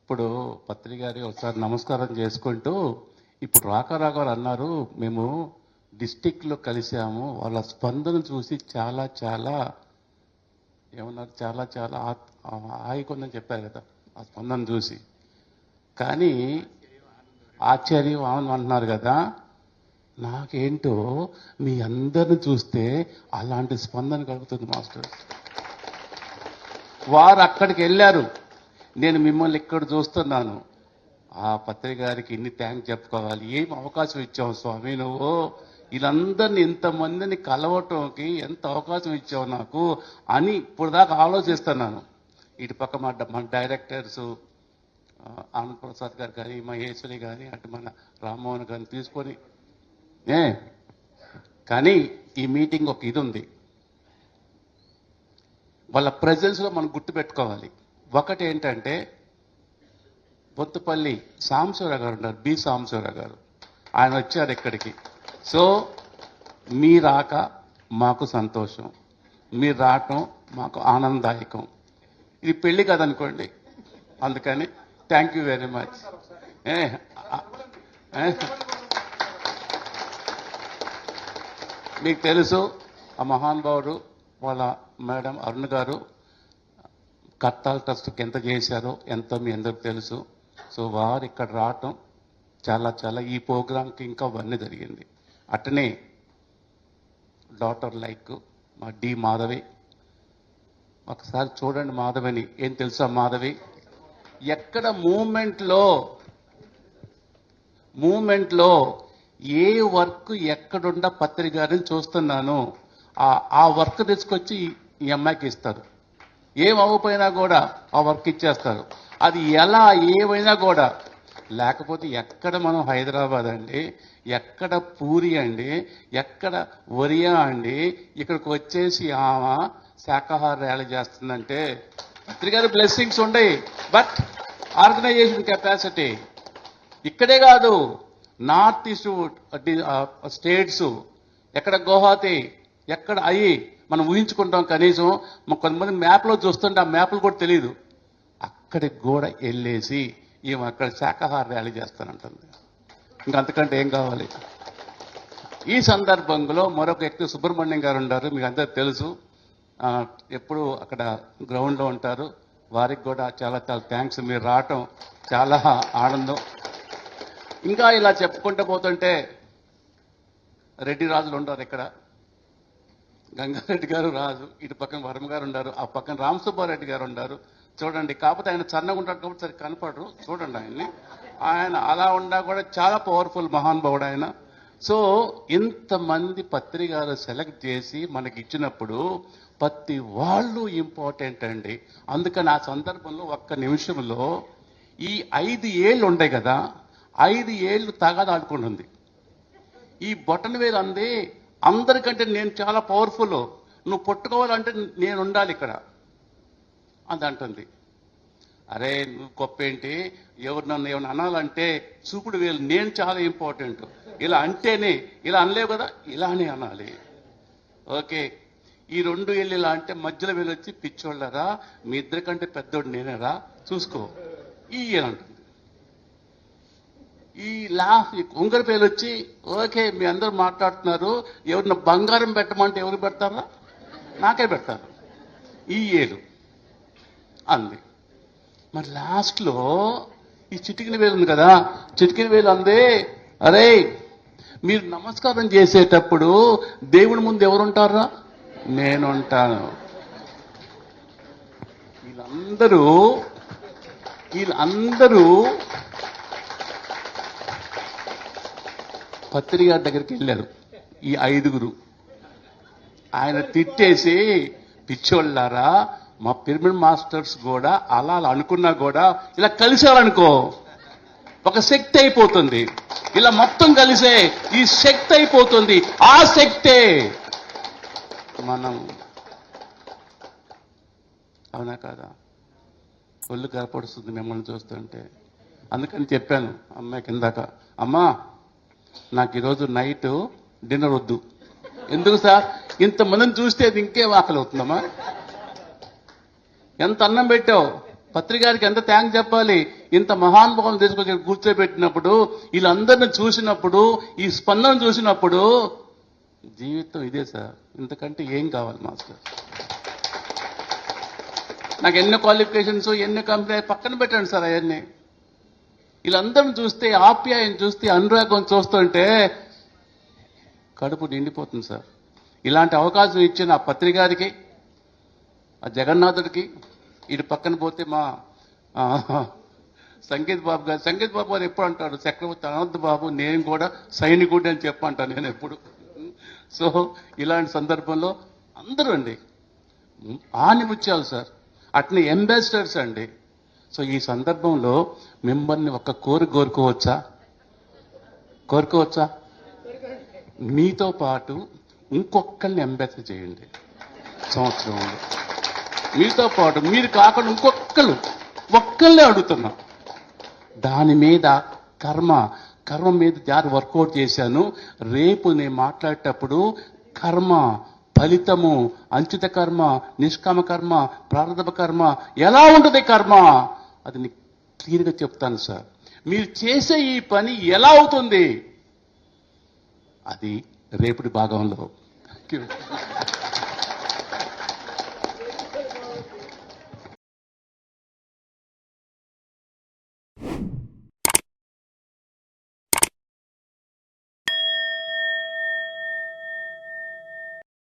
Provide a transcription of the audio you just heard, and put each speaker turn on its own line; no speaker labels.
ఇప్పుడు పత్రి గారి ఒకసారి నమస్కారం చేసుకుంటూ ఇప్పుడు రాఘరావు అన్నారు మేము డిస్టిక్లో కలిసాము వాళ్ళ స్పందన చూసి చాలా చాలా ఏమన్నారు చాలా చాలా హాయిగా చెప్పారు కదా ఆ స్పందన చూసి. కానీ ఆశ్చర్యం ఆనందం అంటున్నారు కదా, నాకేంటో మీ అందరిని చూస్తే అలాంటి స్పందన కలుగుతుంది మాస్టర్. వారు అక్కడికి వెళ్ళారు, నేను మిమ్మల్ని ఇక్కడ చూస్తున్నాను. ఆ పత్రిక గారికి ఇన్ని థ్యాంక్స్ చెప్పుకోవాలి. ఏం అవకాశం ఇచ్చావు స్వామి నువ్వు, వీళ్ళందరినీ ఇంతమందిని కలవటంకి ఎంత అవకాశం ఇచ్చావు నాకు అని ఇప్పుడు దాకా ఆలోచిస్తున్నాను. ఇటు పక్క మన డైరెక్టర్స్ ఆనంద్ ప్రసాద్ గారు కానీ మహేశ్వరి కానీ అటు మన రామ్మోహన్ గారిని తీసుకొని కానీ ఈ మీటింగ్ ఒక ఇది ఉంది, వాళ్ళ ప్రెజెన్స్లో మనం గుర్తుపెట్టుకోవాలి. ఒకటి ఏంటంటే బొత్తుపల్లి సాంబశివరావు గారు ఉన్నారు, బి సాంబశివరావు గారు, ఆయన వచ్చారు ఇక్కడికి. సో మీ రాక మాకు సంతోషం, మీరు రావటం మాకు ఆనందదాయకం. ఇది పెళ్లి కదనుకోండి, అందుకని థ్యాంక్ యూ వెరీ మచ్. మీకు తెలుసు ఆ మహానుభావుడు వాళ్ళ మేడం అరుణ్ గారు కట్టాల ట్రస్ట్కి ఎంత చేశారో ఎంతో మీ అందరికి తెలుసు. సో వారు ఇక్కడ రావటం చాలా చాలా ఈ ప్రోగ్రాంకి ఇంకా అవన్నీ జరిగింది. అట్టనే డాక్టర్ లైక్ మా డి మాధవి, ఒకసారి చూడండి మాధవిని. ఏం తెలుసా మాధవి, ఎక్కడ మూమెంట్లో ఏ వర్క్ ఎక్కడుండ పత్రిక గారిని చూస్తున్నాను, ఆ వర్క్ తీసుకొచ్చి ఈ అమ్మాయికి ఇస్తారు. ఏం అవ్వకపోయినా కూడా ఆ వర్క్ ఇచ్చేస్తారు. అది ఎలా ఏమైనా కూడా. లేకపోతే ఎక్కడ మనం హైదరాబాద్ అండి, ఎక్కడ పూరి అండి, ఎక్కడ ఒరియా అండి, ఇక్కడికి వచ్చేసి ఆమె శాకాహార ర్యాలీ చేస్తుందంటే పత్రిక బ్లెస్సింగ్స్ ఉండయి. బట్ ఆర్గనైజేషన్ కెపాసిటీ ఇక్కడే కాదు, నార్త్ ఈస్ట్ స్టేట్స్, ఎక్కడ గువాహతి, ఎక్కడ అయ్యి మనం ఊహించుకుంటాం. కనీసం కొంతమంది మ్యాప్లో చూస్తుంటే ఆ మ్యాప్లు కూడా తెలియదు. అక్కడికి కూడా వెళ్ళేసి ఈమె అక్కడ శాకాహార ర్యాలీ చేస్తానంటుంది. ఇంకంతకంటే ఏం కావాలి. ఈ సందర్భంలో మరొక వ్యక్తి సుబ్రహ్మణ్యం గారు ఉన్నారు, మీకు అందరూ తెలుసు, ఎప్పుడు అక్కడ గ్రౌండ్లో ఉంటారు. వారికి కూడా చాలా చాలా థ్యాంక్స్, మీరు రావటం చాలా ఆనందం. ఇంకా ఇలా చెప్పుకుంటూ పోతుంటే రెడ్డి రాజులు ఉంటారు ఇక్కడ, గంగారెడ్డి గారు రాజు, ఇటు పక్కన వర్మ గారు ఉన్నారు, ఆ పక్కన రామసుబ్బారెడ్డి గారు ఉన్నారు. చూడండి, కాకపోతే ఆయన సన్నగా ఉంటాడు కాబట్టి సరి కనపడరు. చూడండి ఆయన్ని, ఆయన అలా ఉన్నా కూడా చాలా పవర్ఫుల్ మహానుభావుడు ఆయన. సో ఇంతమంది పత్రికలు సెలెక్ట్ చేసి మనకి ఇచ్చినప్పుడు ప్రతి వాళ్ళు ఇంపార్టెంట్ అండి. అందుకని ఆ సందర్భంలో ఒక్క నిమిషంలో ఈ 5 ఏళ్ళు ఉండే కదా, 5 ఏళ్ళు తగాద ఆడుకుంటుంది. ఈ బొటన వేలు అంది అందరికంటే నేను చాలా పవర్ఫుల్, నువ్వు పట్టుకోవాలంటే నేను ఉండాలి ఇక్కడ అది అంటుంది. అరే నువ్వు గొప్ప ఏంటి, ఎవరు నన్ను ఏమైనా అనాలంటే చూపుడు వేలు నేను చాలా ఇంపార్టెంట్, ఇలా అంటేనే, ఇలా అనలేవు కదా, ఇలానే అనాలి. ఓకే, ఈ 2 ఏళ్ళు ఇలా అంటే మధ్యలో వేలు వచ్చి పిచ్చోళ్ళరా, మీ ఇద్దరికంటే పెద్దోడు నేనేరా చూసుకో ఈ అంటుంది. ఈ ఉంగర పేరు వచ్చి ఓకే మీ అందరూ మాట్లాడుతున్నారు, ఎవరిన బంగారం పెట్టమంటే ఎవరు పెడతారా, నాకే పెడతారు ఈ ఏలు అంది. మరి లాస్ట్లో ఈ చిటికిన వేలు ఉంది కదా, చిటికిన వేలు అందే, అరే మీరు నమస్కారం చేసేటప్పుడు దేవుడి ముందు ఎవరుంటారా, నేనుంటాను. వీళ్ళందరూ పత్రిక దగ్గరికి వెళ్ళారు. ఈ 5గురు ఆయన తిట్టేసి, పిచ్చోళ్ళారా మా పిరమిడ్ మాస్టర్స్ కూడా అలా అనుకున్నా కూడా ఇలా కలిసారనుకో ఒక శక్తి అయిపోతుంది, ఇలా మొత్తం కలిసే ఈ శక్తి అయిపోతుంది. ఆ శక్తే మనం, అవునా కాదా? ఒళ్ళు గర్పడుస్తుంది మిమ్మల్ని చూస్తుంటే. అందుకని చెప్పాను అమ్మాయికి ఇందాక, అమ్మా నాకు ఈరోజు నైట్ డిన్నర్ వద్దు. ఎందుకు సార్, ఇంతమందిని చూస్తే అది ఇంకేం ఆకలి అవుతుందమ్మా, ఎంత అన్నం పెట్టావు, పత్రిక గారికి ఎంత థ్యాంక్స్ చెప్పాలి, ఇంత మహానుభావం తీసుకొచ్చి కూర్చోబెట్టినప్పుడు వీళ్ళందరిని చూసినప్పుడు ఈ స్పందన చూసినప్పుడు జీవితం ఇదే సార్, ఇంతకంటే ఏం కావాలి మాస్టర్? నాకు ఎన్ని క్వాలిఫికేషన్స్ ఎన్ని కంపెనీ పక్కన పెట్టండి సార్. అవన్నీ వీళ్ళందరిని చూస్తే, ఆప్యాయం చూస్తే, అనురాగం చూస్తుంటే కడుపు నిండిపోతుంది సార్. ఇలాంటి అవకాశం ఇచ్చిన ఆ పత్రికారికి, ఆ జగన్నాథుడికి, ఇటు పక్కన పోతే మా సంగీత్ బాబు గారు. సంగీత్ బాబు గారు ఎప్పుడు అంటాడు, చక్రవర్తి అనంత్ బాబు నేను కూడా సైనికుడిని అని చెప్పంటాను నేను ఎప్పుడు. సో ఇలాంటి సందర్భంలో అందరూ అండి ఆనిముత్యాలు సార్, అట్నే అంబాసిడర్స్ అండి. సో ఈ సందర్భంలో మిమ్మల్ని ఒక కోరుకోవచ్చా? మీతో పాటు ఇంకొకరిని అంబాసిడర్ చేయండి సంవత్సరంలో. మీతో పాటు మీరు కాకుండా ఒక్కళ్ళే అడుగుతున్నా. దాని మీద కర్మ మీద జారి వర్కౌట్ చేశాను. రేపు నేను మాట్లాడేటప్పుడు కర్మ, ఫలితము, అంచిత కర్మ, నిష్కామ కర్మ, ప్రారంభ కర్మ ఎలా ఉంటుంది కర్మ, అది నీకు క్లియర్గా చెప్తాను సార్. మీరు చేసే ఈ పని ఎలా అవుతుంది అది రేపటి భాగంలో.